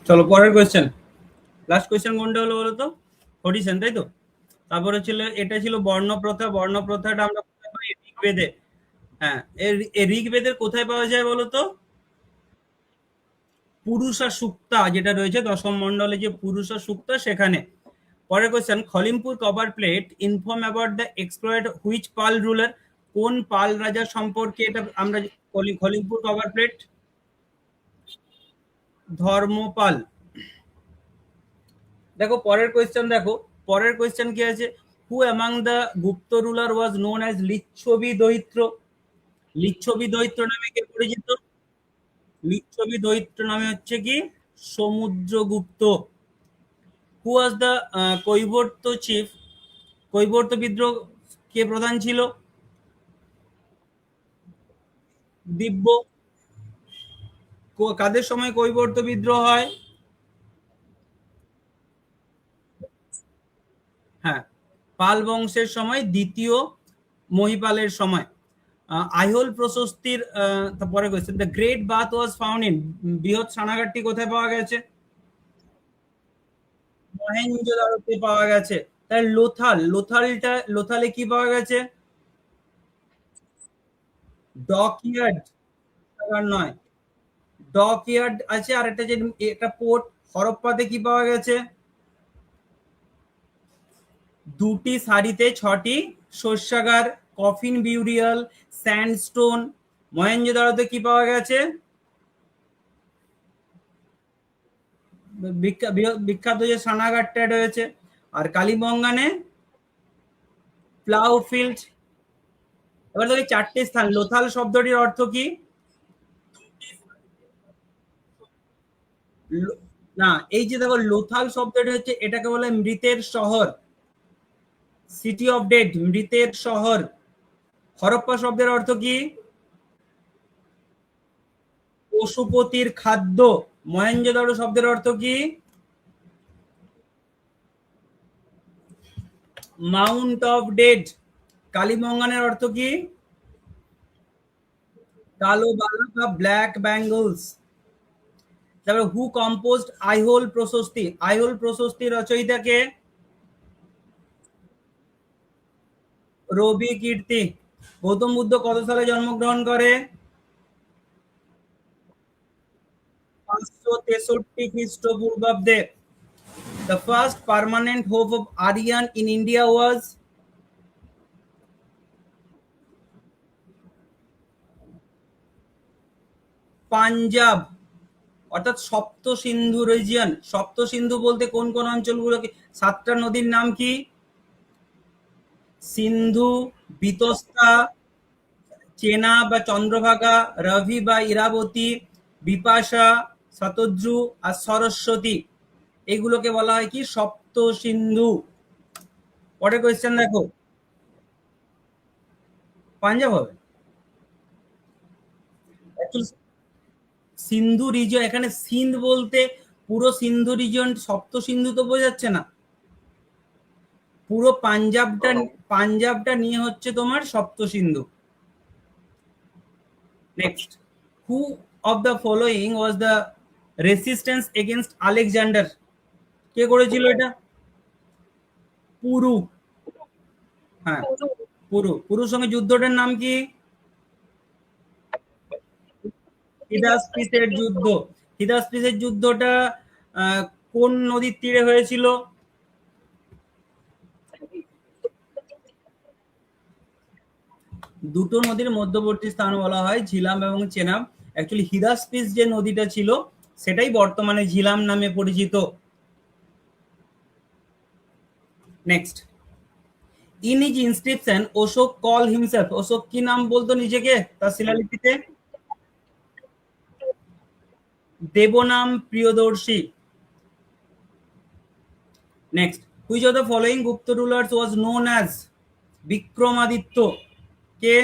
চলো পরের question. Last question কোনটা হলো বলো তো? হরিসেন, তাই তো? তারপরে ছিল, এটা ছিল বর্ণপ্রথা। বর্ণপ্রথাটা আমরা কোথায় পাই? ঋগ্বেদে। হ্যাঁ, এই ঋগ্বেদের কোথায় পাওয়া যায় বলো তো? পুরুষা সুক্তা যেটা রয়েছে দশম মন্ডলে, যে পুরুষা সুক্তা, সেখানে। পরের question, Khalimpur copper plate inform about the exploit which Pala ruler? কোন পাল রাজা সম্পর্কে এটা আমরা খলিমপুর কভার প্লেট? ধর্মপাল। দেখো পরের কোয়েশ্চেন, দেখো পরের কোয়েশ্চেন কি আছে? Who among the Gupta ruler was known as Lichchhavi দৈত্র? লিচ্ছবি দৈত্র নামে কে পরিচিত? লিচ্ছবি দৈত্র নামে হচ্ছে কি Samudragupta. Who was the Kaibarta chief? Kaibarta বিদ্রোহ কে প্রধান ছিল? দিব্য। কাদের সময় কৈবর্ত বিদ্রোহ হয়? হ্যাঁ, পাল বংশের সময়, দ্বিতীয় মহিপালের সময়। আইহোল প্রশস্তির পরে question, the great bath was found in? বৃহৎ স্নানাগারটি কোথায় পাওয়া গেছে? মহেঞ্জোদারোতে পাওয়া গেছে। তাই লোথালে কি পাওয়া গেছে? ডকইয়ার্ড। নয়, ডকইয়ার্ড আছে। আর একটা যে একটা পোর্ট, হরপ্পাতে কি পাওয়া গেছে? দুটি সারিতে ছটি শস্যাগার, কফিন বিউরিয়াল, স্যান্ডস্টোন। মহেঞ্জোদারোতে কি পাওয়া গেছে? বিখ্যাত যে স্নানাগারটা রয়েছে। আর কালীবঙ্গানে প্লাউ ফিল্ড। এবার দেখি চারটে স্থান। লোথাল শব্দটির অর্থ কি? না, এই যে দেখো লোথাল শব্দটি হচ্ছে, এটাকে বলে মৃতের শহর, সিটি অফ ডেড, মৃতের শহর। হরপ্পা শব্দের অর্থ কি? পশুপতির খাদ্য। মহেঞ্জোদারো শব্দের অর্থ কি? Mount of dead. কালীমঙ্গানের অর্থ কি? কালো বালা বা ব্ল্যাক ব্যাঙ্গলস। তারপরে হু কম্পোজড আইহোল প্রশস্তি? আইহোল প্রশস্তি রচয়িতাকে? রবি কীর্তি। গৌতম বুদ্ধ কত সালে জন্মগ্রহণ করে? 563 খ্রিস্টপূর্বাব্দে। The first permanent home of Aryan in India was? Punjab. অর্থাৎ সপ্ত সিন্ধু রিজিয়ন। সপ্ত সিন্ধু বলতে কোন কোন অঞ্চলগুলোকে? সাতটা নদীর নাম কি? সিন্ধু, বিতস্তা, চেনা বা চন্দ্রভাগা, রবি বা ইরাবতী, বিপাশা, শতদ্রু আর সরস্বতী। এগুলোকে বলা হয় কি সপ্ত সিন্ধু। পরের কোয়েশ্চেন দেখো। পাঞ্জাব হবে Actually, সিন্ধু রিজন, এখানে সিন্ধ বলতে পুরো সিন্ধু রিজন, সপ্ত সিন্ধু তো বোঝাচ্ছে না। পুরো পাঞ্জাবটা নিয়ে হচ্ছে তোমার Sapta Sindhu. Next, who of the following was the resistance against Alexander? কে করেছিল এটা? পুরু। হ্যাঁ, পুরুর সঙ্গে যুদ্ধটার নাম কি? হিদাসপিসের যুদ্ধ। হিদাসপিসের যুদ্ধটা আহ, কোন নদীর তীরে হয়েছিল? দুটো নদীর মধ্যবর্তী স্থান বলা হয় ঝিলাম এবং চেনাব। অ্যাকচুয়ালি হিদাসপিস যে নদীটা ছিল সেটাই বর্তমানে ঝিলাম নামে পরিচিত। Next, in his inscription Ashoka call himself? Ashoka কি নাম বলতো নিজেকে তার শিলালিপিতে? Devanam Priyadarshi. Next, which of the following Gupta rulers was known as Vikramaditya? কে?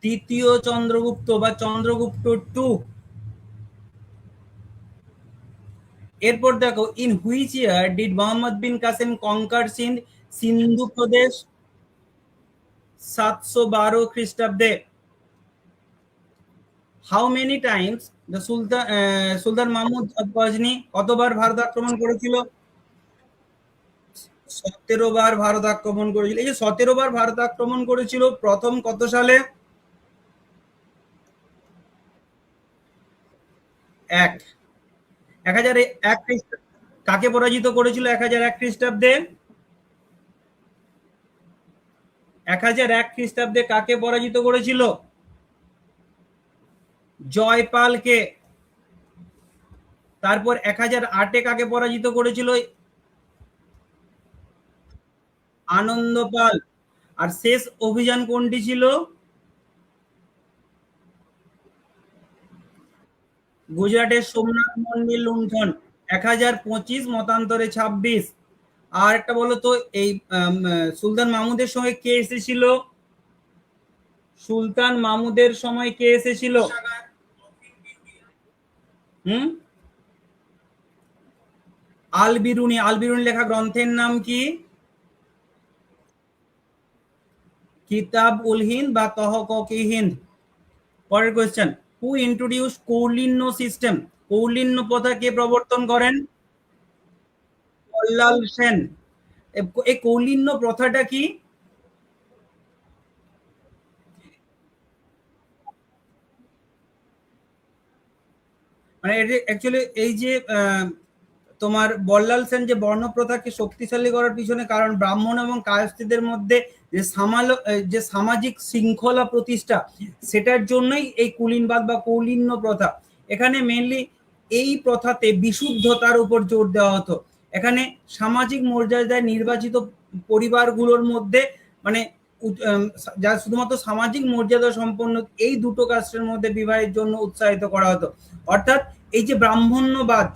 তৃতীয় চন্দ্রগুপ্ত বা চন্দ্রগুপ্ত টু। এরপর দেখো, in which year did Mohammad bin Qasim conquer Sindh? Sindhu প্রদেশ 712 খ্রিস্টাব্দে। How many times the sultan Mahmud of Ghazni কতবার ভারত আক্রমণ করেছিল? 17 বার ভারত আক্রমণ করেছিল। এই যে 17 বার ভারত আক্রমণ করেছিল, প্রথম কত সালে? 1001 কাকে পরাজিত করেছিল 1001 খ্রিস্টাব্দে? 1001 খ্রিস্টাব্দে কাকে পরাজিত করেছিল? জয়পালকে। তারপর 1008 কাকে পরাজিত করেছিল? আনন্দপাল। আর শেষ অভিযান কোনটি ছিল? গুজরাটের সোমনাথ মন্দির লুণ্ঠন। 1025 মতান্তরে 26। আর একটা বলো তো, এই সুলতান মাহমুদের সময় কে এসেছিল? সুলতান মাহমুদের সময় কে এসেছিল? হুম, আল বিরুনি। আল বিরুনি লেখা গ্রন্থের নাম কি? কিতাব উল হিন্দ বা তহকি হিন্দ। পরের কোয়েশ্চেন, হু ইন্ট্রোডিউস কৌলিন্য সিস্টেম? কৌলিন্য প্রথা কে প্রবর্তন করেন? বল্লাল সেন। এই কৌলিন্য প্রথাটা কি? মানে অ্যাকচুয়ালি এই যে তোমার বল্লাল সেন যে বর্ণপ্রথাকে শক্তিশালী করার পিছনে কারণ ব্রাহ্মণ এবং কায়স্থদের মধ্যে যে যে সামাজিক শৃঙ্খলা প্রতিষ্ঠা, সেটার জন্যই এই কুলীনবাদ বা কৌলিন্য প্রথা। এখানে মেনলি এই প্রথাতে বিশুদ্ধতার উপর জোর দেওয়া হতো। এখানে সামাজিক মর্যাদায় নির্বাচিত পরিবারগুলোর মধ্যে মানে যা শুধুমাত্র সামাজিক মর্যাদা সম্পন্ন এই দুটো কাস্টের মধ্যে বিবাহের জন্য উৎসাহিত করা হতো। অর্থাৎ এই যে ব্রাহ্মণ্যবাদ,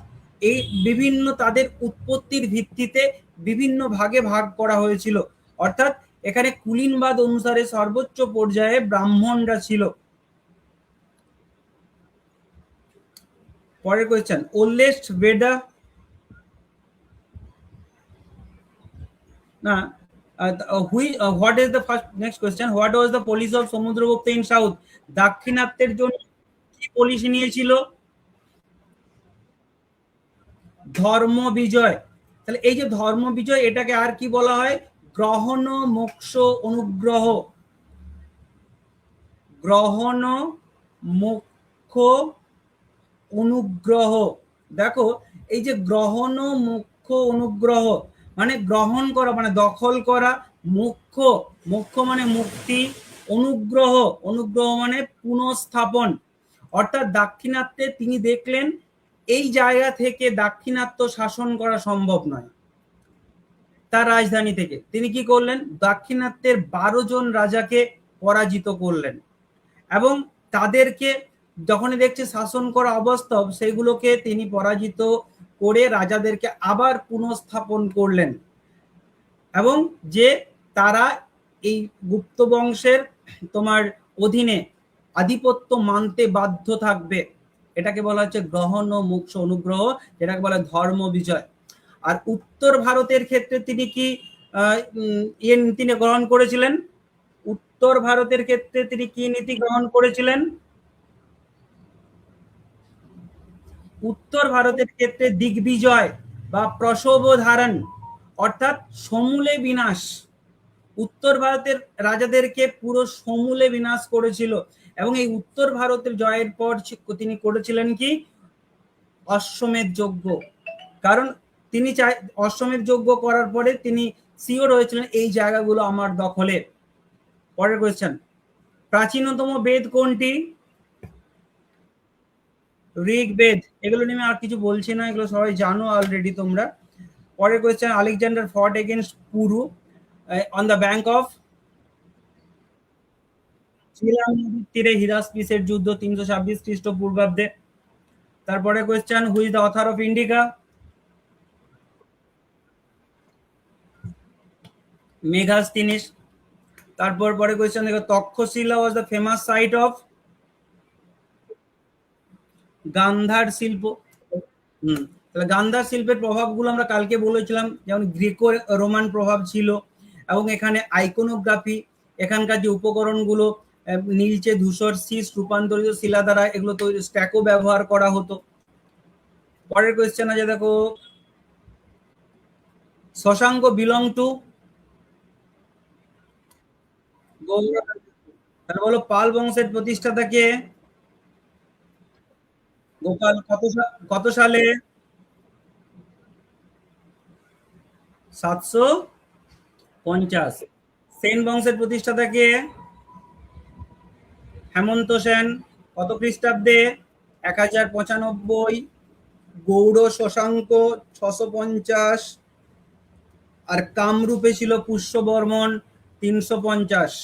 এই বিভিন্ন তাদের উৎপত্তির ভিত্তিতে বিভিন্ন ভাগে ভাগ করা হয়েছিল। অর্থাৎ এখানে কুলীনবাদ অনুসারে সর্বোচ্চ পর্যায়ে ব্রাহ্মণরা ছিল। পরের কোয়েশ্চেন, ওল্ডেস্ট বেদা না what is the first next question, what was the policy of Samudragupta in south? দাক্ষিণাত্যের জন্য কি পলিসি নিয়েছিল? ধর্ম বিজয়। তাহলে এই যে ধর্ম বিজয়, এটাকে আর কি বলা হয়? গ্রহণ মোক্ষ অনুগ্রহ। গ্রহণ মোক্ষ অনুগ্রহ। দেখো, এই যে গ্রহণ মোক্ষ অনুগ্রহ মানে গ্রহণ করা মানে দখল করা, মোক্ষ মোক্ষ মানে মুক্তি, অনুগ্রহ অনুগ্রহ মানে পুনঃস্থাপন। অর্থাৎ দাক্ষিণাত্যে তিনি দেখলেন এই জায়গা থেকে দাক্ষিণাত্য শাসন করা সম্ভব নয়। তার রাজধানী থেকে তিনি কি করলেন? দাক্ষিণাত্যের 12 জন রাজাকে পরাজিত করলেন এবং তাদেরকে যখনই দেখছে শাসন করা অবাস্তব, সেগুলোকে তিনি পরাজিত করে রাজাদেরকে আবার পুনঃস্থাপন করলেন এবং যে তারা এই গুপ্ত বংশের তোমার অধীনে আধিপত্য মানতে বাধ্য থাকবে। এটাকে বলা হচ্ছে গ্রহণ ও মোক্ষ অনুগ্রহ, যেটাকে বলা ধর্ম বিজয়। আর উত্তর ভারতের ক্ষেত্রে তিনি কি নীতি গ্রহণ করেছিলেন? উত্তর ভারতের ক্ষেত্রে তিনি কি নীতি গ্রহণ করেছিলেন? উত্তর ভারতের ক্ষেত্রে দিগ্বিজয় বা প্রসব ধারণ, অর্থাৎ সমূলে বিনাশ। উত্তর ভারতের রাজাদেরকে পুরো সমূলে বিনাশ করেছিল এবং এই উত্তর ভারতের জয়ের পর তিনি করেছিলেন কি? অশ্বমেধ যজ্ঞ। কারণ তিনি অশ্বমেধ যজ্ঞ করার পরে তিনি সিওর হয়েছিলেন এই জায়গাগুলো আমার দখলে। পরের কোয়েশ্চেন, প্রাচীনতম বেদ কোনটি? ঋগ্বেদ। এগুলো নিয়ে আর কিছু বলছি না, এগুলো সবাই জানো অলরেডি তোমরা। পরের question, Alexander fought against Puru on the bank of? Jhelum নদীর তীরে হিরাসপিসের যুদ্ধ 326 খ্রিস্টপূর্বাব্দে। তারপরে question, who is the author of Indica? Megasthenes. তারপর পরে কোয়েশ্চেন দেখো, Takshashila was the famous site of? Gandhara শিল্প। তাহলে গান্ধার শিল্পের প্রভাবগুলো আমরা কালকে বলেছিলাম, যেমন গ্রিকো রোমান প্রভাব ছিল এবং এখানে আইকোনোগ্রাফি, এখানকার যে উপকরণগুলো নীলচে ধূসর শীষ রূপান্তরিত শিলা দ্বারা এগুলো তৈরি, স্ট্যাকও ব্যবহার করা হতো। পরের কোয়েশ্চেন আছে দেখো, শশাঙ্ক বিলং টু গৌড়, তাহলে বলো পাল বংশের প্রতিষ্ঠাতা কে? গোপাল। কত সালে? 750। সেন বংশের প্রতিষ্ঠাতা কে? হেমন্ত সেন। কত খ্রিস্টাব্দে? 1095। গৌড় শশাঙ্ক 650, আর কামরূপে ছিল পুষ্যবর্মন 350।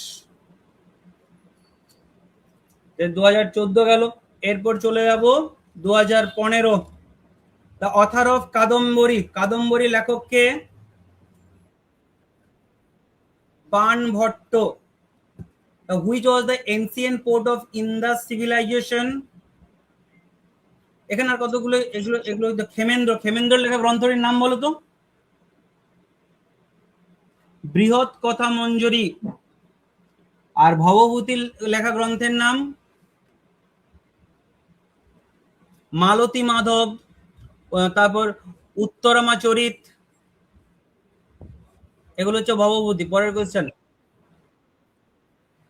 2014 গেল, এরপর চলে যাব 2015। The author of Kadambari, Kadambari লেখক কে? Banabhatta. Which was the ancient port of Indus civilisation? এখানে আর কতগুলো, এগুলো এগুলো ক্ষেমেন্দ্র, ক্ষেমেন্দ্র লেখা গ্রন্থটির নাম বলো তো? বৃহৎ কথা মঞ্জরি। আর ভবভূতির লেখা গ্রন্থের নাম? মালতী মাধব। তারপর উত্তরামাচরিত, এগুলো হচ্ছে ভবভূতি। পরের কোয়েশ্চেন,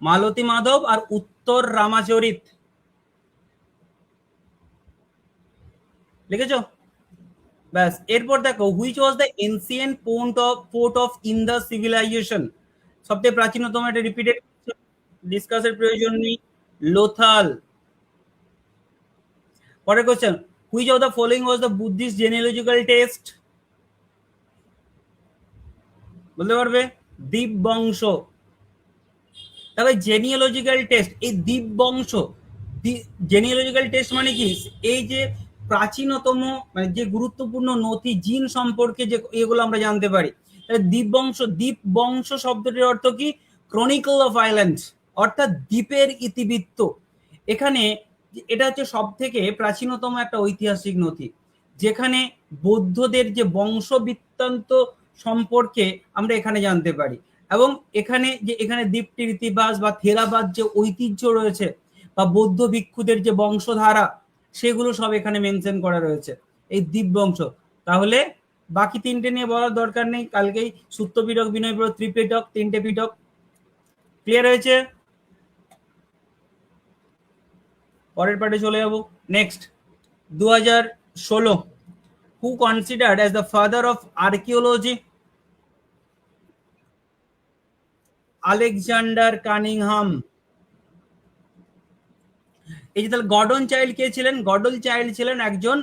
মালতী মাধব আর উত্তর রামাচরিত, লিখেছো? ব্যাস। এরপর দেখো, which was the ancient port of Indus civilisation? সবথেকে প্রাচীনতম, এটা রিপিটেড ডিসকাসের প্রয়োজন নেই, লোথাল। পরের question, which of the following was the Buddhist genealogical text? বলতে পারবে? দীপ বংশ। তবে জেনিওলজিক্যাল টেস্ট, এই দীপ বংশ, জেনিওলজিক্যাল টেস্ট মানে কি? এই যে প্রাচীনতম, মানে যে গুরুত্বপূর্ণ নথি, জিন সম্পর্কে যে এগুলো আমরা জানতে পারি। দ্বীপ বংশ, দ্বীপ বংশ শব্দটির অর্থ কি? ক্রনিকল অফ আইল্যান্ডস, অর্থাৎ দ্বীপের ইতিবৃত্ত। এখানে এটা হচ্ছে সব থেকে প্রাচীনতম একটা ঐতিহাসিক নথি, যেখানে বৌদ্ধদের যে বংশ বৃত্তান্ত সম্পর্কে আমরা এখানে জানতে পারি। এবং এখানে যে এখানে দ্বীপটির ইতিহাস বা থেরাবাদ যে ঐতিহ্য রয়েছে, বা বৌদ্ধ ভিক্ষুদের যে বংশধারা, সেগুলো সব এখানে মেনশন করা রয়েছে, এই দ্বীপ বংশ। তাহলে বাকি তিনটে নিয়ে বলার দরকার নেই, কালকেই সূত্র পিটক, বিনয় পিটক, ত্রিপিটক, তিনটে পিটক ক্লিয়ার হয়েছে। পরের পার্টে চলে যাব। Next 2016, who considered as the father of archaeology? Alexander Cunningham. এই যে তাহলে গর্ডন চাইল্ড কে ছিলেন? গর্ডন চাইল্ড ছিলেন একজন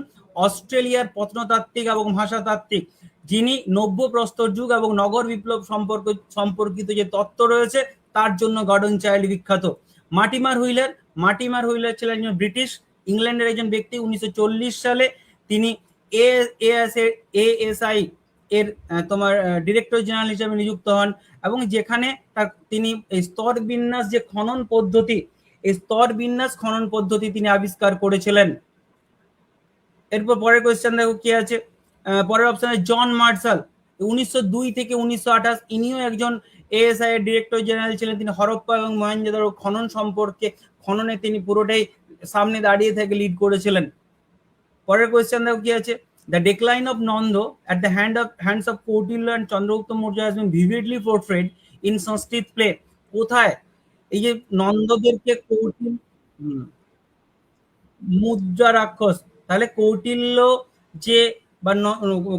অস্ট্রেলিয়ার প্রত্নতাত্ত্বিক এবং ভাষাতাত্ত্বিক, যিনি নব্য প্রস্তর যুগ এবং নগর বিপ্লব সম্পর্কিত যে তত্ত্ব রয়েছে তার জন্য গর্ডন চাইল্ড বিখ্যাত। মার্টিমার হুইলার, মার্টিমার হুইলার ছিলেন একজন ব্রিটিশ ইংল্যান্ডের একজন ব্যক্তি। 1940 সালে তিনি এএসআই এর তোমার ডিরেক্টর জেনারেল হিসেবে নিযুক্ত হন, এবং যেখানে তিনি স্তর বিন্যাস যে খনন পদ্ধতি, এই স্তর বিন্যাস খনন পদ্ধতি তিনি আবিষ্কার করেছিলেন। এরপর পরের কোয়েশ্চেন দেখো কি আছে। পরের অপশনে জন মার্শাল, 1902 থেকে 1928, ইনিও একজন এএসআই এর ডিরেক্টর জেনারেল ছিলেন। তিনি হরপ্পা এবং মহেঞ্জোদারো খনন সম্পর্কে, খননে তিনি পুরোটাই সামনে দাঁড়িয়ে থেকে লিড করেছিলেন। পরের কোয়েশ্চেন দেখো কি আছে। The decline of Nanda at the hands of Kautilya and Chandragupta Maurya has been vividly portrayed in Sanskrit play. কোথায়? এই যে নন্দদেরকে কৌটিল, মুদ্রা রাক্ষস। তাহলে কৌটিল্য যে বা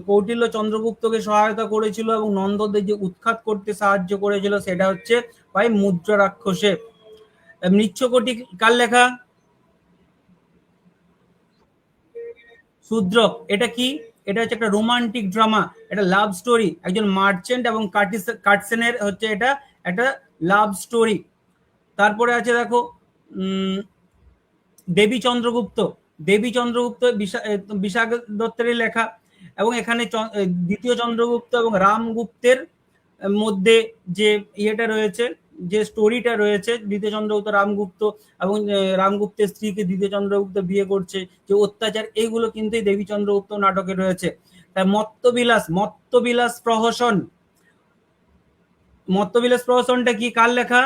কৌটিল্য চন্দ্রগুপ্তকে সহায়তা করেছিল এবং নন্দদের যে উৎখাত করতে সাহায্য করেছিল, সেটা হচ্ছে ভাই মুদ্রা রাক্ষসে। মৃচ্ছকটি কার লেখা? শূদ্রক। এটা কি? এটা হচ্ছে একটা রোমান্টিক ড্রামা, এটা লাভ স্টোরি, একজন মার্চেন্ট এবং কার্টসেনের হচ্ছে এটা একটা লাভ স্টোরি। তারপরে আছে দেখো দেবী চন্দ্রগুপ্ত, দেবী চন্দ্রগুপ্ত বিশাখ দত্তের লেখা, এবং এখানে দ্বিতীয় চন্দ্রগুপ্ত এবং রামগুপ্তের মধ্যে যে ইয়েটা রয়েছে, যে স্টোরিটা রয়েছে, দ্বিতীয় চন্দ্রগুপ্ত রামগুপ্ত এবং রামগুপ্তের স্ত্রীকে দ্বিতীয় চন্দ্রগুপ্ত বিয়ে করছে, যে অত্যাচার, এইগুলো কিন্তু দেবী চন্দ্রগুপ্ত নাটকে রয়েছে। তাই মত্তবিলাস, মত্তবিলাস প্রহসন, মত্তবিলাস প্রহসনটা কি কার লেখা?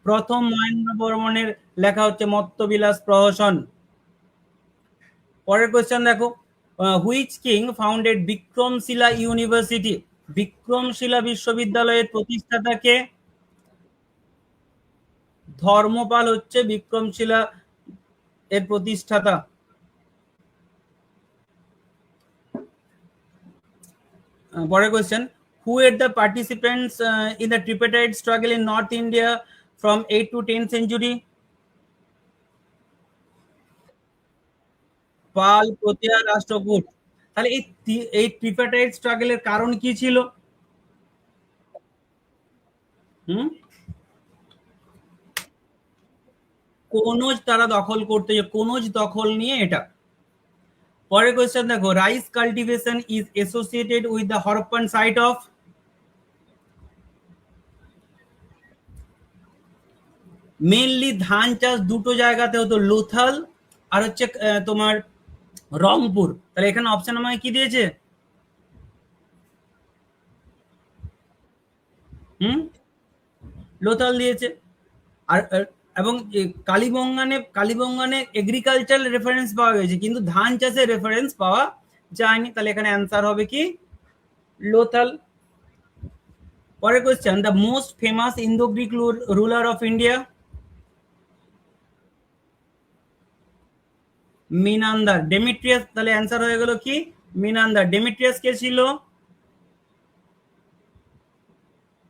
প্রথম মহেন্দ্র বর্মনের লেখা হচ্ছে মত্তবিলাস প্রহসন। পরের কোয়েশ্চেন দেখো, which king founded Vikramshila university? Vikramshila বিশ্ববিদ্যালয়ের প্রতিষ্ঠাতাকে? ধর্মপাল হচ্ছে বিক্রমশিলা এর প্রতিষ্ঠাতা। পরের question, who were the participants in the tripartite struggle in North India from 8th to 10th century? পাল, প্রতিয়া, রাষ্ট্রকূট। তাহলে এই ট্রিপার্টাইট স্ট্রাগলের কারণ কি ছিল? কনৌজ তারা দখল করতে, কনৌজ দখল নিয়ে এটা। পরের কোয়েশ্চেন দেখো, rice cultivation is associated with the Harappan site of? Mainly ধান চাষ দুটো জায়গাতে হতো, লোথাল আর হচ্ছে তোমার রংপুর। তাহলে এখানে অপশন আমাকে কি দিয়েছে? লোথাল দিয়েছে। আর এবং কালীবঙ্গানে এগ্রিকালচারাল রেফারেন্স পাওয়া গেছে, কিন্তু ধান চাষের রেফারেন্স পাওয়া যায়নি। তাহলে এখানে অ্যান্সার হবে কি? লোথাল। পরের question, the most famous Indo Greek ruler of India? Menander. Demetrius. তাহলে অ্যান্সার হয়ে গেল কি? মিনান্দার। ডেমিট্রিয়াস কে ছিল?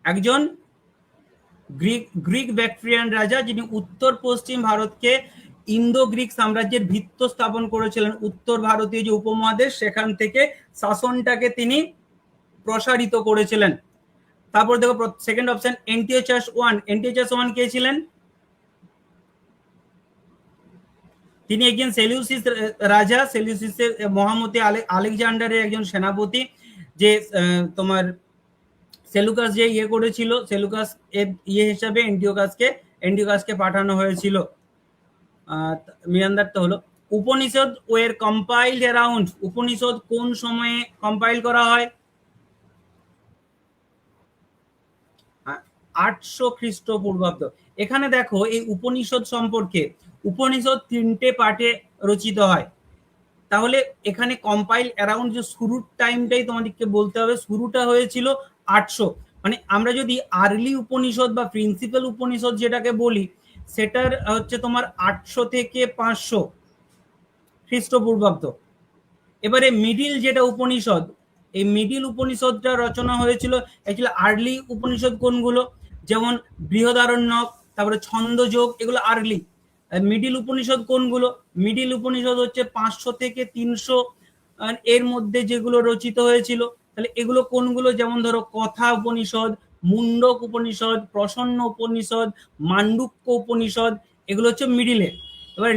একজন গ্রিক ব্যাকট্রিয়ান রাজা, যিনি উত্তর পশ্চিম ভারতকে ইন্দো গ্রিক সাম্রাজ্যের ভিত্ত স্থাপন করেছিলেন। উত্তর ভারতীয় যে উপমহাদেশ, সেখান থেকে শাসনটাকে তিনি প্রসারিত করেছিলেন। তারপর দেখো সেকেন্ড অপশন, এন্টিওচাস ওয়ান। এন্টিওচাস ওয়ান কে ছিলেন? তিনি একজন সেলিউসিস রাজা, সেলিউসিসের মহামতি আলেকজান্ডারের একজন সেনাপতি, যে তোমার সেলুকাস যে ইয়ে করেছিল, সেলুকাস এর ইয়ে হিসাবে এন্টিওকাসকে পাঠানো হয়েছিল। মিরান্দার তো হলো। Upanishad were compiled around? Upanishad কোন সময়ে কম্পাইল করা হয়? 800 খ্রিস্টপূর্বাব্দ। এখানে দেখো এই উপনিষদ সম্পর্কে, উপনিষদ 3টে পার্টে রচিত হয়। তাহলে এখানে কম্পাইল অ্যারাউন্ড যে শুরুর টাইমটাই তোমাদেরকে বলতে হবে। শুরুটা হয়েছিল 800, মানে আমরা যদি আর্লি উপনিষদ বা প্রিন্সিপাল উপনিষদ যেটাকে বলি, সেটার হচ্ছে তোমার 800 থেকে 500 খ্রিস্টপূর্বাব্দ। এবারে মিডিল যেটা উপনিষদ, এই মিডিল উপনিষদটা রচনা হয়েছিল অ্যাকচুয়ালি আর্লি উপনিষদ কোনগুলো, যেমন বৃহদারণ্যক, তারপরে ছন্দযোগ, এগুলো আর্লি। মিডিল উপনিষদ কোনগুলো? মিডিল উপনিষদ হচ্ছে 500 থেকে 300 এর মধ্যে যেগুলো রচিত হয়েছিল। তাহলে এগুলো কোনগুলো? যেমন ধরো কথা উপনিষদ, মুন্ডক উপনিষদ, প্রসন্ন উপনিষদ, মান্ডুক্য উপনিষদ, এগুলো হচ্ছে মিডিলে। এবার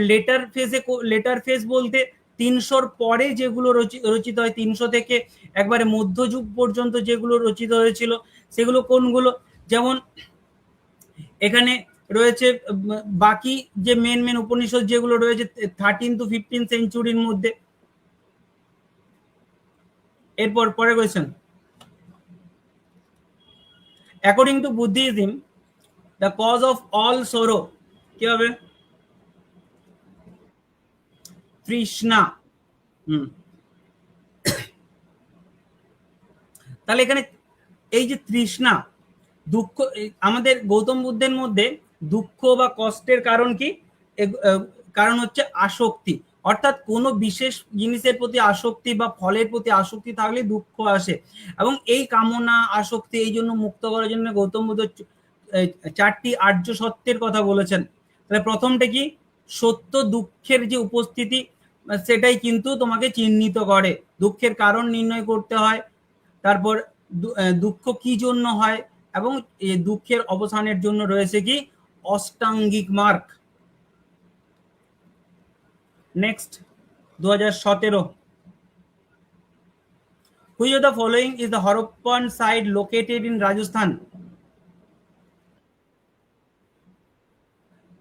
লেটার ফেজ বলতে 300-র পরে যেগুলো রচিত হয়, 300 থেকে একবারে মধ্যযুগ পর্যন্ত যেগুলো রচিত হয়েছিল, সেগুলো কোনগুলো? যেমন এখানে রয়েছে বাকি যে মেন উপনিষদ যেগুলো রয়েছে 13 to 15 সেঞ্চুরির মধ্যে। এরপর পরের question, according to Buddhism the cause of all sorrow কি হবে? তৃষ্ণা। তাহলে এখানে এই যে তৃষ্ণা, দুঃখ, আমাদের গৌতম বুদ্ধের মধ্যে দুঃখ বা কষ্টের কারণ কি? কারণ হচ্ছে আসক্তি। অর্থাৎ কোনো বিশেষ জিনিসের প্রতি আসক্তি বা ফলের প্রতি আসক্তি থাকলে দুঃখ আসে। এবং এই কামনা আসক্তি এই জন্য মুক্ত করার জন্য গৌতম বুদ্ধ 4টি আর্য সত্যের কথা বলেছেন। তাহলে প্রথমটা কি? সত্য দুঃখের যে উপস্থিতি, সেটাই কিন্তু তোমাকে চিহ্নিত করে। দুঃখের কারণ নির্ণয় করতে হয়, তারপর দুঃখ কি জন্য হয়, এবং এই দুঃখের অবসানের জন্য রয়েছে কি? Ashtangika Marga. Next 2017, which of the following is the Harappan site located in Rajasthan?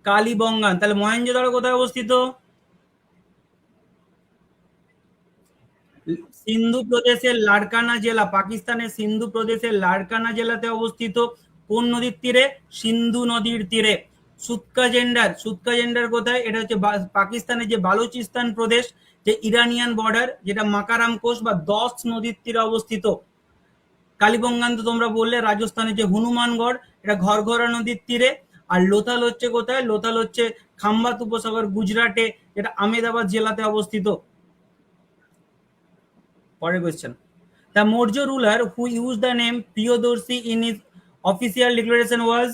Kalibangan. তাহলে মহেঞ্জোদারো কোথায় অবস্থিত? সিন্ধু প্রদেশের লারকানা জেলা, পাকিস্তানের সিন্ধু প্রদেশের লারকানা জেলাতে অবস্থিত। কোন নদীর তীরে? সিন্ধু নদীর তীরে। সুৎকা জেন্ডার কোথায়? এটা হচ্ছে পাকিস্তানের যে বালুচিস্তান প্রদেশ, যে ইরানিয়ান বর্ডার, যেটা মাকারাম কোস্ট বা 10 নদীর তীরে অবস্থিত। কালীবঙ্গান তো তোমরা বললে, রাজস্থানের যে হনুমানগড়, এটা ঘরঘরা নদীর তীরে। আর লোথাল হচ্ছে কোথায়? লোথাল হচ্ছে খাম্বাত উপসাগর, গুজরাটে, যেটা আহমেদাবাদ জেলাতে অবস্থিত। পরের question, the Maurya ruler who use the name Priyadarshi in his official declaration was?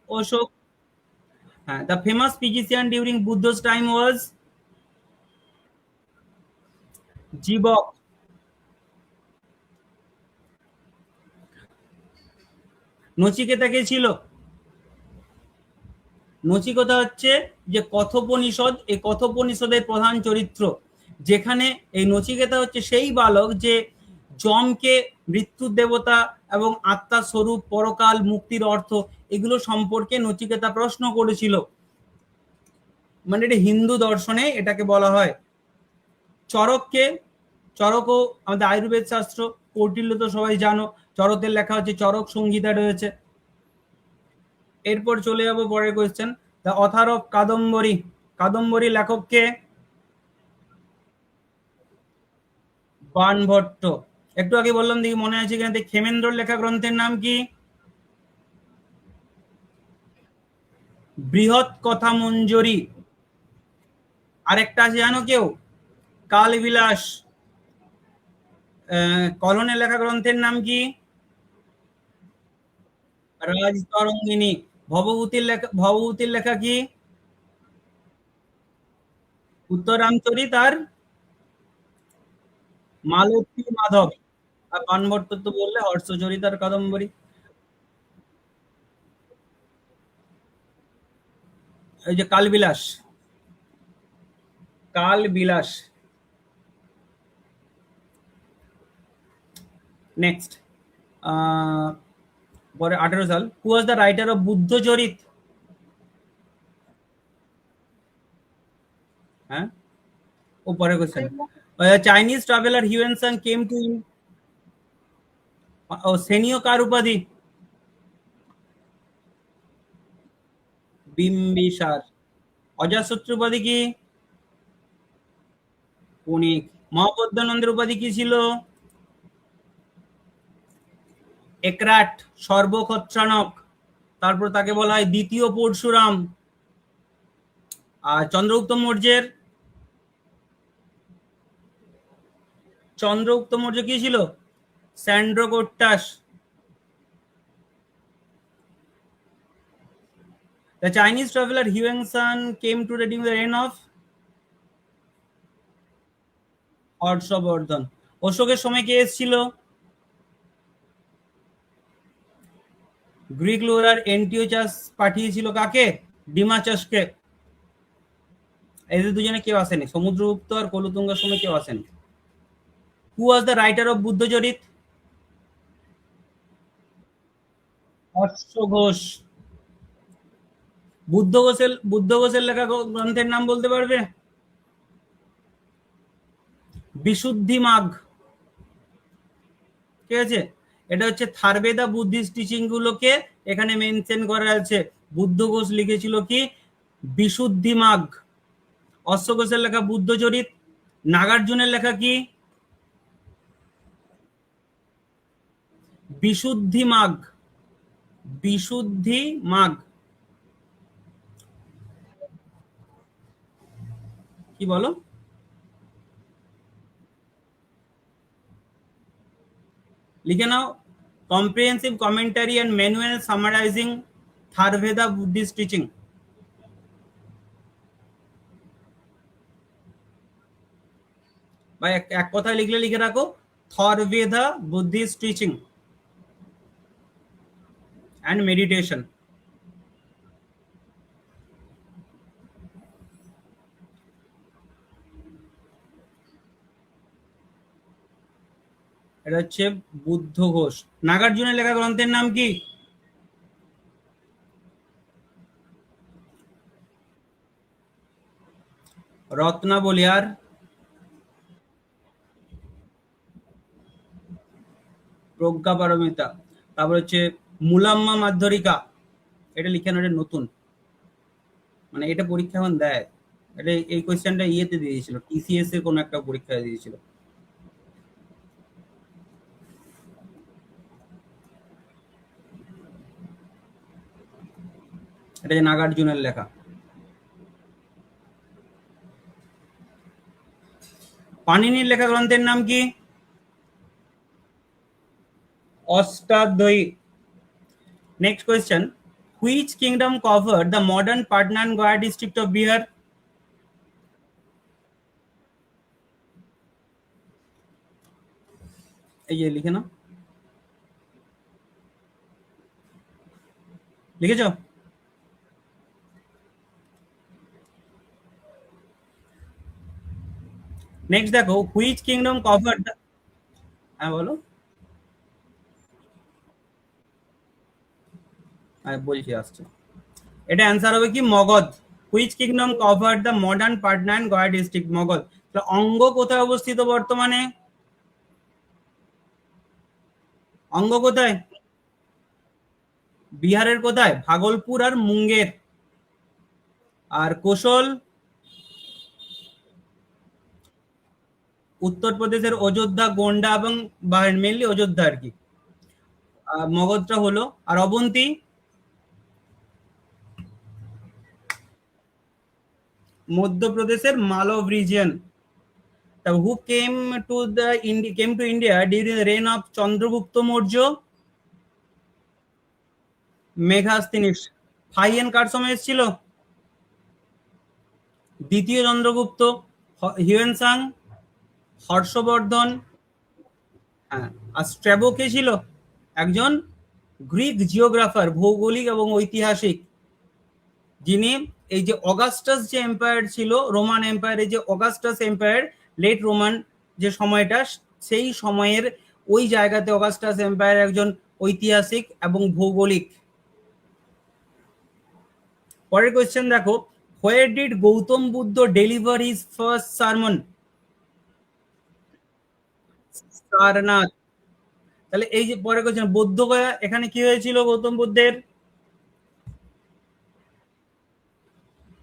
Ashoka. হ্যাঁ, the famous physician during Buddha's time was? Jivaka. Nachiketa কে ছিল? নচিকেতা হচ্ছে যে কথোপনিষদ, এই কথোপনিষদের প্রধান চরিত্র, যেখানে এই নচিকেতা হচ্ছে সেই বালক যে যমকে মৃত্যুর দেবতা এবং আত্মার স্বরূপ, পরকাল, মুক্তির অর্থ, এগুলো সম্পর্কে নচিকেতা প্রশ্ন করেছিল। মানে এটা হিন্দু দর্শনে এটাকে বলা হয়। চরককে? চরকও আমাদের আয়ুর্বেদ শাস্ত্র, কৌটিল্য তো সবাই জানো, চরকের লেখা হচ্ছে চরক সংহিতা রয়েছে। এরপর চলে যাবো পরের question, the author of Kadambari. Kadambari লেখককে? বাণভট্ট। একটু আগে বললাম, দেখি মনে আছে কিনা, ক্ষেমেন্দ্রর লেখা গ্রন্থের নাম কি? বৃহৎ কথা মঞ্জরি। আরেকটা আছে জানো কেউ? কালবিলাস। কলনের লেখা গ্রন্থের নাম কি? রাজতরঙ্গিনী। ভবভূতির লেখা কি? উত্তরাঞ্চরিত আর মালতী মাধব। আর বাণভট্ট তো বললে হর্ষচরিত আর কাদম্বরী। এই যে কালবিলাস। কালবিলাস। নেক্সট, পরে 18 সাল, who was the writer of Buddhacharita? হ্যাঁ, ও পরে question, Chinese traveller Hiuen Tsang came to, ও সেনীয় কার উপাধি? বিম্বিসার। অজাতশত্রু উপাধি কি? পুনিক। মহাপদ্মানন্দের উপাধি কি ছিল? একরাট, সর্বক্ষত্রানক। তারপর তাকে বলা হয় দ্বিতীয় পরশুরাম। আর চন্দ্রগুপ্ত মৌর্যের? চন্দ্রগুপ্ত মৌর্য কি ছিল? স্যান্ড্রোকোট্টাস। The Chinese traveler Huang San came to redeem the reign of Harshvardhan. অশোকের সময় কে এসেছিল? গ্রিক রুলার এন্টিওচাস পাঠিয়েছিল কাকে? ডিমাচাসকে। এদের দুজনে কেউ আসেনি, সমুদ্রগুপ্ত আর কলুতুঙ্গার সময় কেউ আসেনি। Who was the writer of Buddhacharita? Harsha Ghosh. Buddha ঘোষের লেখা গ্রন্থের নাম বলতে পারবে? বিশুদ্ধি মাঘ। ঠিক আছে, এটা হচ্ছে থার্বেদা বুদ্ধিস্ট টিচিং গুলোকে এখানে মেনশন করা আছে। বুদ্ধ ঘোষ লিখেছিল কি? বিশুদ্ধি মাঘ। অশ্ব ঘোষের লেখা বুদ্ধচরিত। নাগার্জুনের লেখা কি? বিশুদ্ধি মাঘ। বিশুদ্ধি মাঘ। কি বলো? লিখে নাও, comprehensive commentary and manual summarising Theravada Buddhist teaching. বা এক কথায় লিখলে লিখে রাখো, Theravada Buddhist teaching and meditation. এটা হচ্ছে বুদ্ধ ঘোষ। নাগার্জুনের লেখা গ্রন্থের নাম কি? রত্নাবলী। আর প্রজ্ঞা পারমিতা, তারপর হচ্ছে মুলাম্মা মাধ্যরিকা, এটা লিখে নেওয়া নতুন, মানে এটা পরীক্ষা এখন দেয়, এটা এই কোয়েশ্চেনটা ইয়েতে দিয়েছিল, টিসিএস এর কোন একটা পরীক্ষায় দিয়েছিল। এটা যে নাগার্জুনের লেখা। পাণিনির লেখা গ্রন্থের নাম কি? Ashtadhyayi. Next question, which kingdom covered the modern Patna and Gaya district of Bihar? এই যে লিখে নাও, লিখেছো? নেক্সট দেখো, হুইচ কিংডম কভার্ড, হ্যাঁ বলো, আমি বলছি আসছে। এটা অ্যান্সার হবে কি Magadha. Which kingdom covered the modern Patna and Gaya district? Magadha. Anga কোথায় অবস্থিত বর্তমানে? অঙ্গ কোথায়? বিহারের কোথায়? ভাগলপুর আর মুঙ্গের। আর কোশল? উত্তরপ্রদেশের অযোধ্যা, গোন্ডা এবং মেনলি অযোধ্যা আর কি। মগধটা হলো। আর অবন্তী? মধ্যপ্রদেশের Malwa region. Who came to India during the reign of Chandragupta Maurya? Megasthenes. Fahien কার সময় এসেছিল? দ্বিতীয় চন্দ্রগুপ্ত। হিউয়েনসাং, হর্ষবর্ধন, হ্যাঁ। আর স্ট্র্যাবো কে ছিল? একজন গ্রিক জিওগ্রাফার, ভৌগোলিক এবং ঐতিহাসিক, যিনি এই যে অগাস্টাস যে এম্পায়ার ছিল, রোমান এম্পায়ারের যে অগাস্টাস এম্পায়ার, লেট রোমান যে সময়টা, সেই সময়ের ওই জায়গাতে অগাস্টাস এম্পায়ার একজন ঐতিহাসিক এবং ভৌগোলিক। পরের কোয়েশ্চেন দেখো, where did Gautam Buddha deliver his first সারমন? Sarnath. তাহলে এই যে পরের কোয়েশ্চেন, বৌদ্ধগয়া, এখানে কি হয়েছিল গৌতম বুদ্ধের?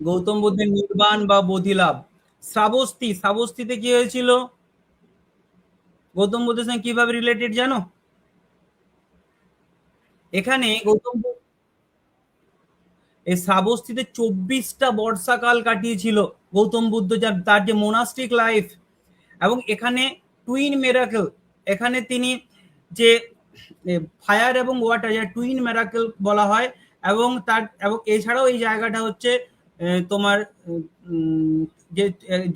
গৌতম বুদ্ধের নির্বাণ বা বোধিলাভ। শ্রাবস্তি, শ্রাবস্তিতে কি হয়েছিল? গৌতম বুদ্ধের সঙ্গে কিভাবে রিলেটেড জানো? এখানে গৌতম এই শ্রাবস্তিতে 24টা বর্ষাকাল কাটিয়েছিল গৌতম বুদ্ধ, যার তার যে মোনাস্টিক লাইফ। এবং এখানে টুইন মেরাকেল, এখানে তিনি যে ফায়ার এবং ওয়াটার, যা টুইন মেরাকেল বলা হয়, এবং তার এবং এছাড়াও এই জায়গাটা হচ্ছে তোমার যে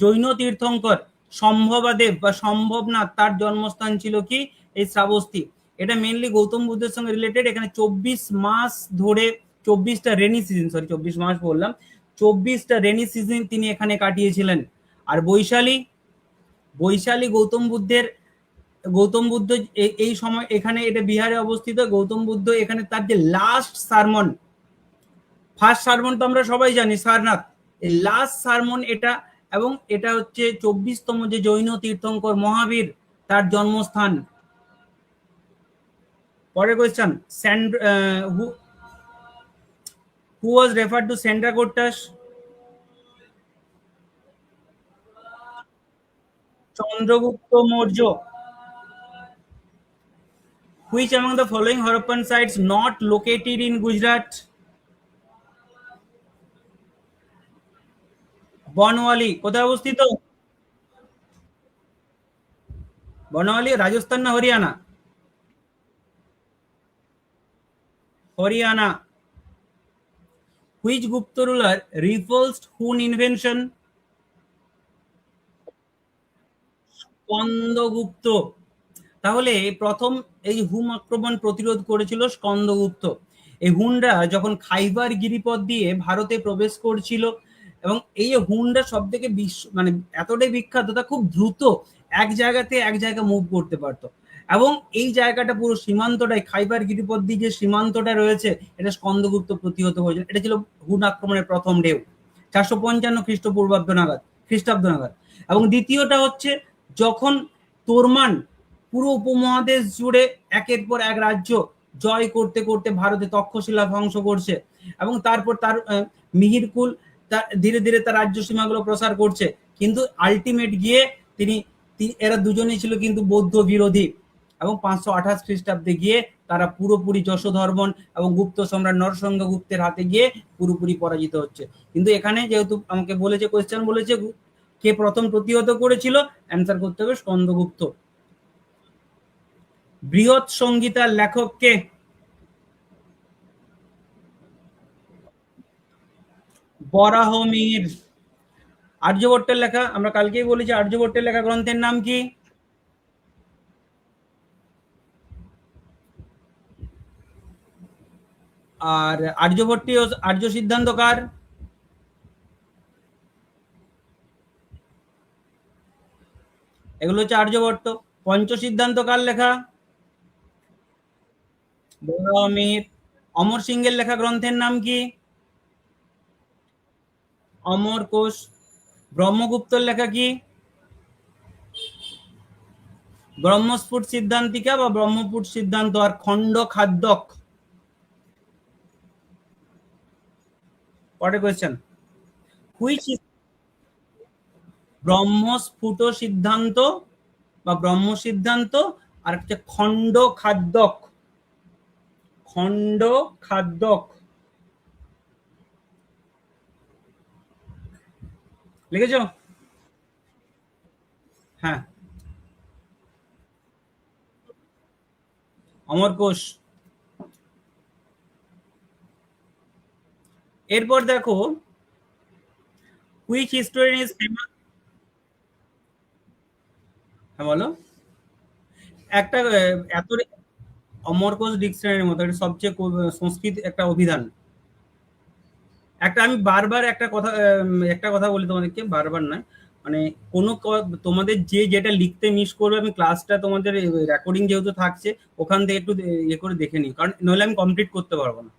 জৈন তীর্থঙ্কর সম্ভবাদেব বা সম্ভবনাথ, তার জন্মস্থান ছিল কি এই শ্রাবস্তি। এটা মেনলি গৌতম বুদ্ধের সঙ্গে রিলেটেড। এখানে 24 মাস ধরে, 24টা রেনি সিজন, সরি 24 মাস বললাম, 24টা রেনি সিজন তিনি এখানে কাটিয়েছিলেন। আর বৈশালী, বৈশালী গৌতম বুদ্ধ এই সময় এখানে, এটা বিহারে অবস্থিত। গৌতম বুদ্ধ এখানে তার যে লাস্ট সারমন, ফার্স্ট সারমন তো আমরা সবাই জানি সারনাথ, এই লাস্ট সারমন এটা, এবং এটা হচ্ছে 24তম যে জৈন তীর্থঙ্কর মহাবীর, তার জন্মস্থান। পরের question, who was referred to Sandragotas? Chandragupta Maurya. Which among the following Harappan sites not located in Gujarat? Banawali কোথায় অবস্থিত? বনওয়ালি রাজস্থান না Haryana? Haryana. Which Gupta ruler repulsed Hun invasion? Skandagupta. তাহলে প্রথম এই হুম আক্রমণ প্রতিরোধ করেছিল স্কন্দগুপ্ত। এই হুনরা যখন খাইবার গিরিপথ দিয়ে ভারতে প্রবেশ করছিল, এবং এই হুনরা সব থেকে মানে এতটাই বিখ্যাত, তা খুব দ্রুত এক জায়গাতে এক জায়গা মুভ করতে পারতো। এবং এই জায়গাটা পুরো সীমান্তটাই, খাইবার গিরিপথ দিয়ে যে সীমান্তটা রয়েছে, এটা স্কন্দগুপ্ত প্রতিহত হয়েছিল। এটা ছিল হুন আক্রমণের প্রথম ঢেউ, 455 খ্রিস্টপূর্বাব্দ নাগাদ, খ্রিস্টাব্দ নাগাদ। এবং দ্বিতীয়টা হচ্ছে যখন তোরমান পুরো উপমহাদেশ জুড়ে একের পর এক রাজ্য জয় করতে করতে ভারতে তক্ষশিলা ধ্বংস করছে, এবং তারপর তার মিহিরকুল ধীরে ধীরে তার রাজ্য সীমাগুলো প্রসার করছে। কিন্তু আলটিমেট গিয়ে তিনি এরা দুজনেই ছিল কিন্তু বৌদ্ধ বিরোধী, এবং 528 খ্রিস্টাব্দে গিয়ে তারা পুরোপুরি যশোধর্মন এবং গুপ্ত সম্রাট নরসিংহ গুপ্তের হাতে গিয়ে পুরোপুরি পরাজিত হচ্ছে। কিন্তু এখানে যেহেতু আমাকে বলেছে, কোয়েশ্চেন বলেছে কে প্রথম প্রতিহত করেছিল, অ্যান্সার করতে হবে স্কন্দগুপ্ত। বৃহৎ সংহিতার লেখক কে? বরাহমিহির। আর্যভট্টের লেখা, আমরা কালকেই বলেছি আর্যভট্টের লেখা গ্রন্থের নাম কি? আর আর্যভট্ট আর্য সিদ্ধান্ত কার? এগুলো হচ্ছে আর্যভট্ট। পঞ্চ সিদ্ধান্ত কার লেখা? বরাহমিহির। অমর সিংহের লেখা গ্রন্থের নাম কি? অমর কোষ। ব্রহ্মগুপ্তর লেখা কি? ব্রহ্মস্ফুট সিদ্ধান্তিকা বা ব্রহ্মপুট সিদ্ধান্ত। আর খণ্ড খাদ্যক। পরের কোয়েশ্চেন, হুইচ ব্রহ্মস্ফুট সিদ্ধান্ত বা ব্রহ্ম সিদ্ধান্ত, আর হচ্ছে খণ্ড খাদ্যক। খণ্ড খাদ্যক লিখেছ? হ্যাঁ, অমর কোষ। এরপর দেখো, হুইচ হিস্টোরিয়ান ইজ ফেমাস। হ্যাঁ বলো। একটা এত অমর কোষ ডিকশনারির মতো, এটা সবচেয়ে সংস্কৃত একটা অভিধান। একটা আমি বারবার একটা কথা বলি তোমাদেরকে, বারবার নয়, মানে কোনো তোমাদের যে যেটা লিখতে মিস করবে, আমি ক্লাসটা তোমাদের রেকর্ডিং যেহেতু থাকছে ওখান থেকে একটু ইয়ে করে দেখে নিই, কারণ নইলে আমি কমপ্লিট করতে পারবো না।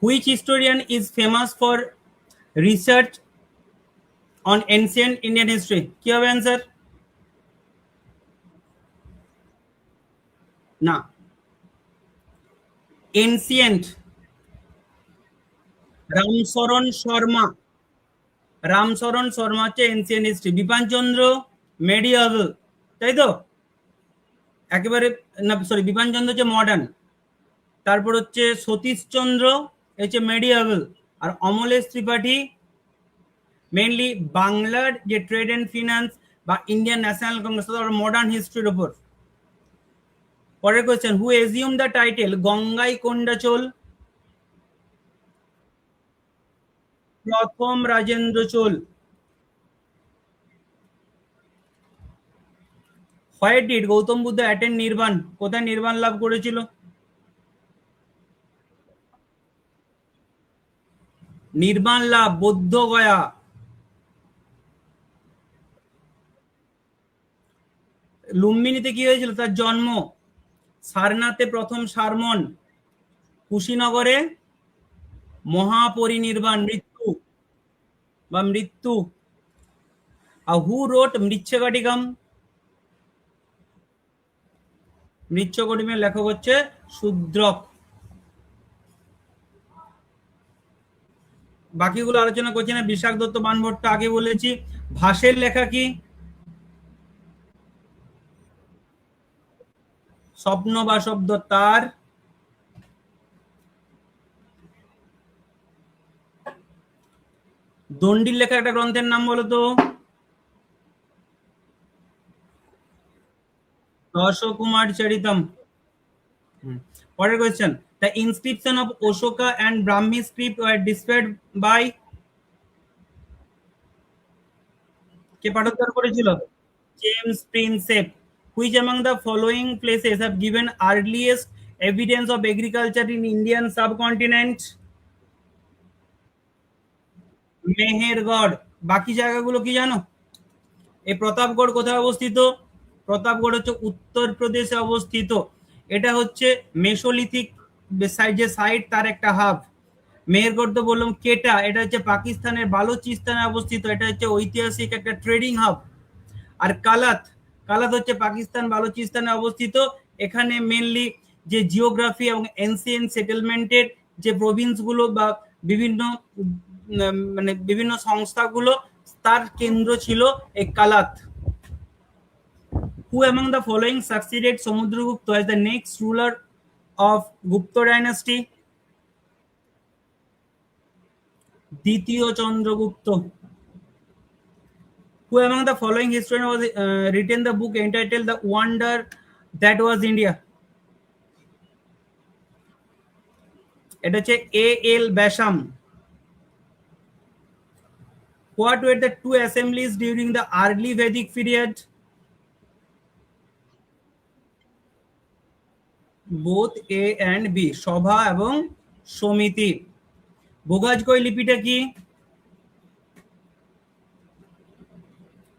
Which historian is famous for research on ancient Indian history? কি হবে অ্যান্সার? না, এনসিয়েন্ট। রামচরণ শর্মা। রামচরণ শর্মা হচ্ছে এনসিয়েন্ট হিস্ট্রি। বিপানচন্দ্র মেডিয়াবল, তাই তো? একেবারে না, সরি, বিপানচন্দ্র হচ্ছে মডার্ন। তারপর হচ্ছে সতীশচন্দ্র হচ্ছে মেডিয়াবল। আর অমলেশ ত্রিপাঠী মেইনলি বাংলার যে ট্রেড এন্ড ফিনান্স বা ইন্ডিয়ান ন্যাশনাল কংগ্রেস, মডার্ন হিস্ট্রির উপর। পরের question, who assume the title Gangaikonda Chola? প্রথম Rajendra Chola. Why did Gautam Buddha attend nirvana? কোথায় নির্বাণ লাভ করেছিল? নির্বাণ লাভ বৌদ্ধ গয়া। লুম্বিনীতে কি হয়েছিল তার জন্ম? সারনাথে প্রথম সারমন। কুশীনগরে মহাপরিনির্বাণ, মৃত্যু বা মৃত্যু। আর হু রোট মৃচ্ছকটিকম? মৃচ্ছকটিমের লেখক হচ্ছে শূদ্রক। বাকিগুলো আলোচনা করছি না। বিশাখ দত্ত বানভট্ট আগে বলেছি। ভাসের লেখা কি? স্বপ্ন বা শব্দ তার। দণ্ডির লেখা একটা গ্রন্থের নাম বলো তো। দশকুমার চরিতম। পরের question, the inscription of Ashoka and Brahmi script were deciphered by? কে পাঠোদ্ধার করেছিল? James Prinsep. Which among the following places have given earliest evidence of agriculture in Indian subcontinent? Mehrgarh. বাকি জায়গাগুলো কি জানো? এই প্রতাপগড় কোথায় অবস্থিত? প্রতাপগড় হচ্ছে উত্তরপ্রদেশে অবস্থিত। এটা হচ্ছে মেসোলিথিক যে সাইট তার একটা হাব। মেহেরগড় তো বললাম। কেটা, এটা হচ্ছে পাকিস্তানের বালুচিস্তানে অবস্থিত, এটা হচ্ছে ঐতিহাসিক একটা ট্রেডিং হাব। আর কালাত, কালাত হচ্ছে পাকিস্তান বালুচিস্তানে অবস্থিত। এখানে মেনলি যে জিওগ্রাফি এবং এনসিয়েন্ট সেটেলমেন্টের যে প্রভিন্স গুলো বা বিভিন্ন মানে বিভিন্ন সংস্থাগুলো, তার কেন্দ্র ছিল এই Kalat. Who among the following succeeded Samudragupta as the next ruler of Gupta dynasty? দ্বিতীয় Chandragupta. Who among the following historian was written the book entitled The Wonder That Was India? এটা হচ্ছে এ এল Basham. What were the two assemblies during the early Vedic period? Both A and B, সভা এবং সমিতি। ভোগাজকই লিপিটা কি?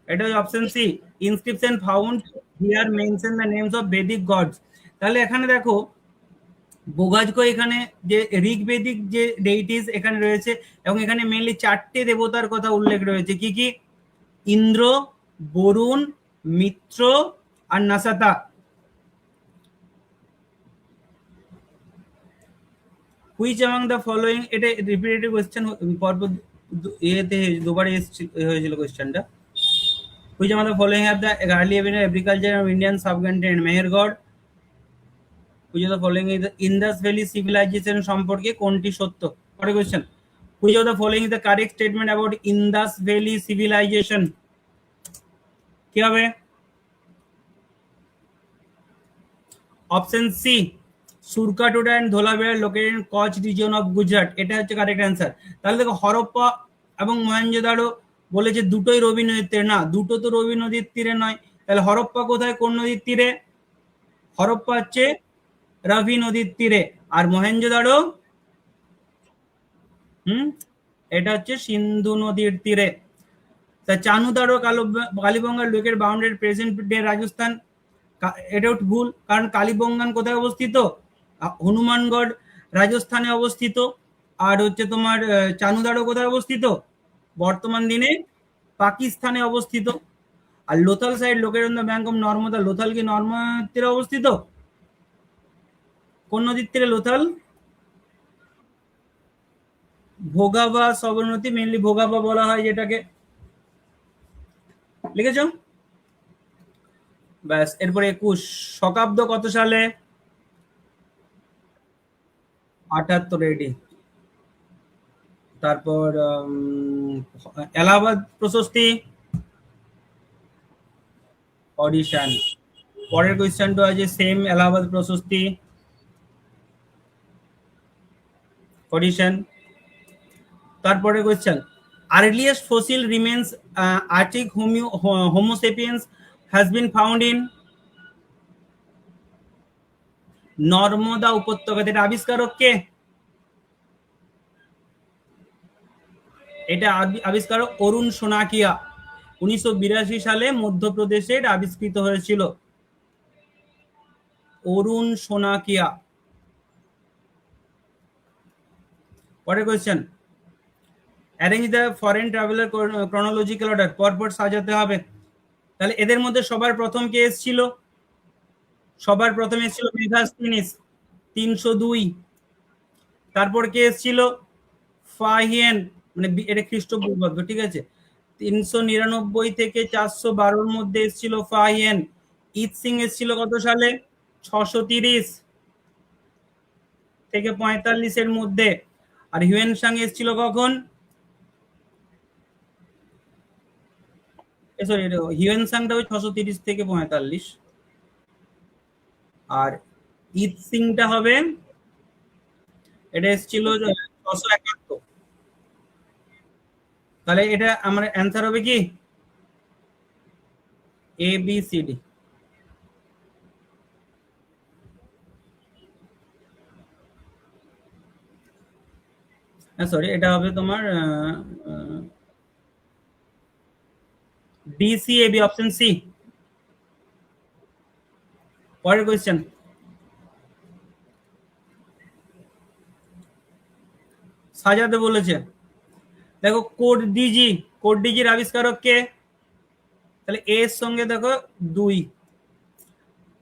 এটা option C, inscription found here mention the names of Vedic gods. তাহলে এখানে দেখো বোগাজকো, এখানে যে ঋগ্বেদিক যে ডেইটিস এখানে রয়েছে, এবং এখানে মেইনলি চারটে দেবতার কথা উল্লেখ রয়েছে। কি কি? ইন্দ্র, বরুণ, মিত্র আর Nasatya. Which among the following, এটা রিপিটেটিভ কোশ্চেন, পরপর এতে দুবার হয়েছিল কোশ্চেনটা। Which among the following have the early agriculture of Indian subcontinent? Mehrgarh. Which of the following is Indus valley civilisation সম্পর্কে কোনটি সত্য? পরের question, which of the following is the correct statement about Indus valley civilisation? কি হবে? Option C, Surkotada and Dholavira located in Kutch region of Gujarat, এটা হচ্ছে correct answer. তাহলে দেখো হরপ্পা এবং মহেঞ্জোদারো বলেছে দুটোই রবি নদীর তীরে, না দুটো তো রবি নদীর তীরে নয়। তাহলে হরপ্পা কোথায়, কোন নদীর তীরে? হরপ্পা হচ্ছে রাভি নদীর তীরে। আর মহেঞ্জোদারো, এটা হচ্ছে সিন্ধু নদীর তীরে। তা চানুদারো কালীবঙ্গার লোকের বাউন্ডারি প্রেজেন্ট ডে রাজস্থান, এটা ভুল, কারণ কালীবঙ্গান কোথায় অবস্থিত? হনুমানগড় রাজস্থানে অবস্থিত। আর হচ্ছে তোমার চানুদারো কোথায় অবস্থিত? বর্তমান দিনে পাকিস্তানে অবস্থিত। আর লোথাল সাইড লোকের on the bank of Narmada, Lothal কি নর্মদার তীরে অবস্থিত? কোন নদীর তীরে লোথাল? ভোগাবা সবরমতী, মেনলি ভোগাবা বলা হয় যেটাকে। লিখেছ? ব্যাস। এরপরে 21, শকাব্দ কত সালে? 78 এডি। তারপর এলাহাবাদ প্রশস্তি? অডিশন। পরের কোয়েশ্চেনটা আছে সেম, এলাহাবাদ প্রশস্তি, অডিশন। তারপরে কোয়েশ্চেন, আর্লিয়েস্ট ফসিল রিমেন্স আর্টিক Homo sapiens has been found in? Narmada উপত্যকাতে। এটা আবিষ্কারক কে? এটা আবিষ্কারক অরুণ সোনাকিয়া। 1982 সালে মধ্যপ্রদেশে এটা আবিষ্কৃত হয়েছিল। অরুণ সোনাকিয়া। পরের question, arrange the foreign traveller chronological order, পরপর সাজাতে হবে। তাহলে এদের মধ্যে সবার প্রথম কে এসেছিল? সবার প্রথমে এসেছিল মেগাস্তিনিস, 302। তারপর কে এসেছিল? ফাহিয়েন, মানে এটা খ্রিস্টপূর্বাব্দ, ঠিক আছে। 399 থেকে 412 মধ্যে এসেছিল ফাহিয়েন। ইত সিং এসেছিল কত সালে? 630 থেকে 45 এর মধ্যে। আর হিউয়েন সাং এসেছিল কখন? সরি, হিউয়েন সাংটা ওই 630 থেকে 45। আর ইত সিংটা হবে, এটা এসেছিল 671। তাহলে এটা আমার অ্যান্সার হবে কি? A B C D. Sorry, এটা হবে তোমার D C A B, option C. পরের কোয়েশ্চেন, সাজাতে বলেছে। দেখো কোড ডিজির আবিষ্কারক কে? তাহলে এর সঙ্গে দেখো 2।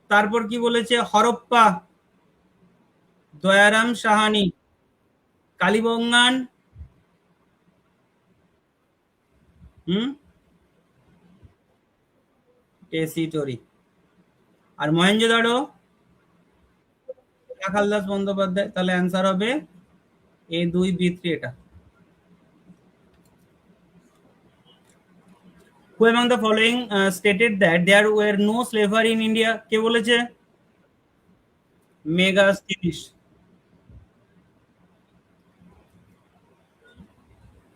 তারপর কি বলেছে? হরপ্পা, দয়ারাম সাহানি। কালীবঙ্গান, টেসিটরি। আর মহেঞ্জোদাড়ো, রাখালদাস বন্দ্যোপাধ্যায়। তাহলে অ্যান্সার হবে A2B3 এটা। Who among the following stated that there were no slavery in India? কে বলেছে? মেগাস্টিনিস।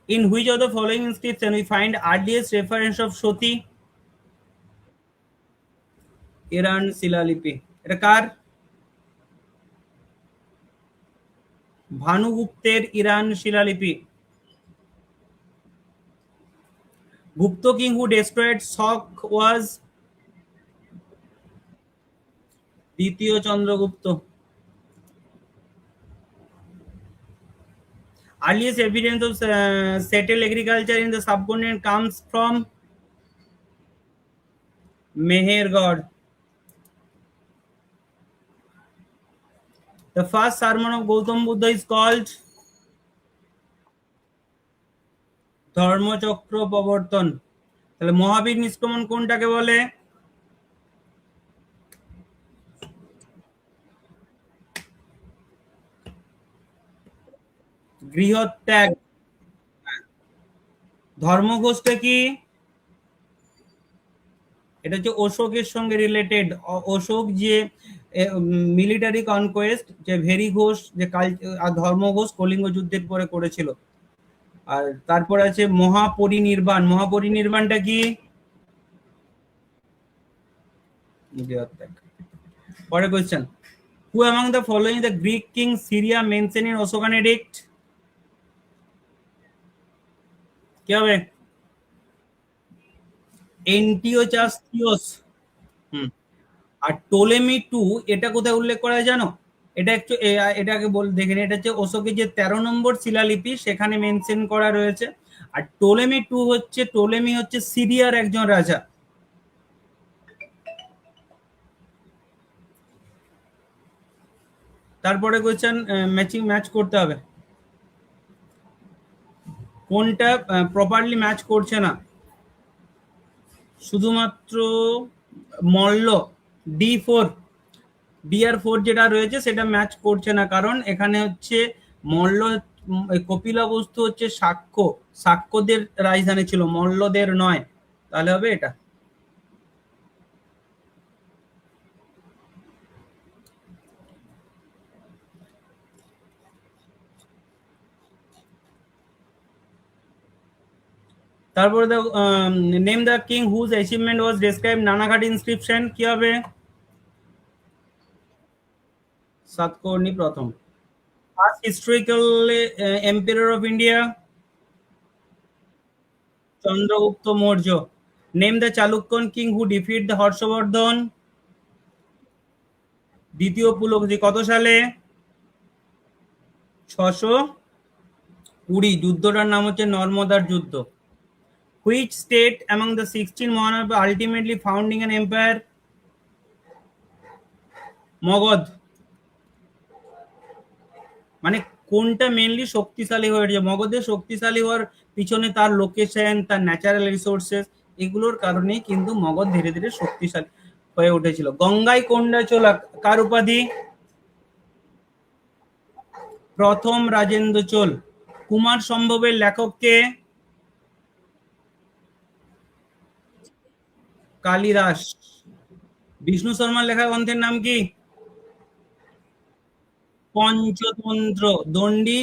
In which of the following inscription we find earliest reference of sati? Eran শিলালিপি। এটা কার? ভানুগুপ্তের ইরান শিলালিপি। Gupta king who destroyed Shaka was? দ্বিতীয় Chandragupta. Earliest evidence of settled agriculture in the subcontinent comes from? Mehergarh. The first sermon of Gautam Buddha is called? ধর্মচক্র প্রবর্তন। তাহলে মহাবীর নিষ্ক্রমণ কোনটাকে বলে? গৃহত্যাগ। ধর্মঘোষটা কি? এটা হচ্ছে অশোকের সঙ্গে রিলেটেড। অশোক যে মিলিটারি কনকোয়েস্ট, যে ভেরি ঘোষ, যে ধর্মঘোষ কলিঙ্গ যুদ্ধের পরে করেছিল। আর তারপর আছে মহাপরিনির্বাণ। মহাপরিনির্বাণটা কি? পরে question. Who among the following the Greek king Syria mentioned in Ashokan edict? কি হবে? এন্টিওচাস্টিওস। আর টোলেমি 2 এটা কোথায় উল্লেখ করা হয় জানো? এটা একটু এটাকে দেখে নিন। এটা হচ্ছে অশোকের যে 13 নম্বর শিলালিপি, সেখানে মেনশন করা রয়েছে। আর টোলেমি হচ্ছে সিরিয়ার একজন রাজা। তারপরে কোয়েশ্চেন, ম্যাচ করতে হবে। কোনটা প্রপারলি ম্যাচ করছে না? শুধুমাত্র মল্ল D4, DR4 যেটা রয়েছে সেটা ম্যাচ করছে না, কারণ এখানে হচ্ছে মল্ল, কপিলাবস্তু হচ্ছে শাক্যদের রাজধানী ছিল, মল্লদের নয়। তাহলে হবে এটা। তারপরে name the king whose achievement was describe Naneghat inscription. কি হবে? সাতকর্ণী প্রথম। First historical empire of India? Chandragupta Maurya. Name the Chalukyan king who defeat the Harshavardhana? দ্বিতীয় পুলকেশী। কত সালে? 620। যুদ্ধটার নাম হচ্ছে নর্মদার যুদ্ধ। Which state among the 16 monarchs ultimately founding an empire? Magadha. মানে কোনটা মেইনলি শক্তিশালী হয়ে উঠেছে? মগধের শক্তিশালী হওয়ার পিছনে তার লোকেশন, তার ন্যাচারাল রিসোর্সেস, এগুলোর কারণেই কিন্তু মগধ ধীরে ধীরে শক্তিশালী হয়ে উঠেছিল। গঙ্গাই কোন্ডা চোলা কার উপাধি? প্রথম রাজেন্দ্র চোল। কুমার সম্ভবের লেখক কে? কালিদাস। বিষ্ণু শর্মার লেখা গ্রন্থের নাম কি? পঞ্চতন্ত্র। দণ্ডী।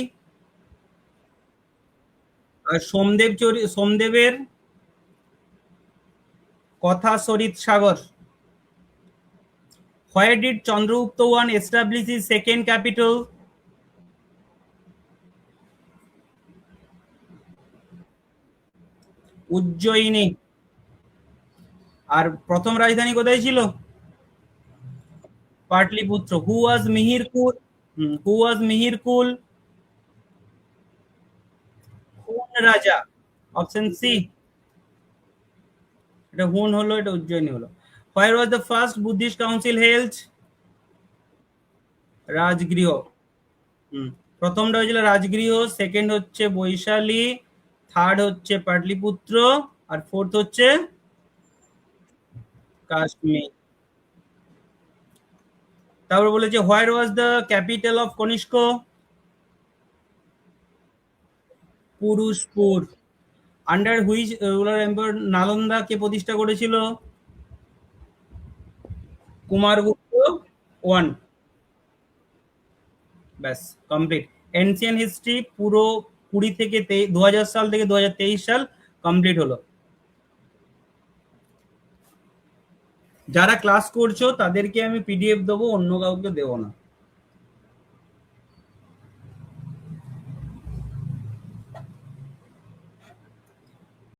আর সোমদেবের কথা সরিত সাগর। Where did Chandragupta I establish his second capital? Ujjayini. আর প্রথম রাজধানী কোথায় ছিল? Pataliputra. Who was Mihir Kul? রাজা, অপশন সি। এটা হুন হলো, এটা উজ্জয়িনী হলো। Where was the first Buddhist council held? Rajgriha. হুম, প্রথমটা হয়েছিল রাজগৃহ, সেকেন্ড হচ্ছে বৈশালী, থার্ড হচ্ছে পাটলিপুত্র, আর ফোর্থ হচ্ছে কাশ্মীর। তারপর বলেছে where was the capital of Kanishka? Purushapura. Under which ruler empire Nalanda কে প্রতিষ্ঠা করেছিল? কুমারগুপ্ত ওয়ান। ব্যাস, কমপ্লিট। এনসিয়ান হিস্ট্রি পুরো 20 থেকে 2000 সাল থেকে 2023 সাল কমপ্লিট হলো। যারা ক্লাস করছো তাদেরকে আমি পিডিএফ দেবো, অন্য কাউকে দেবো না।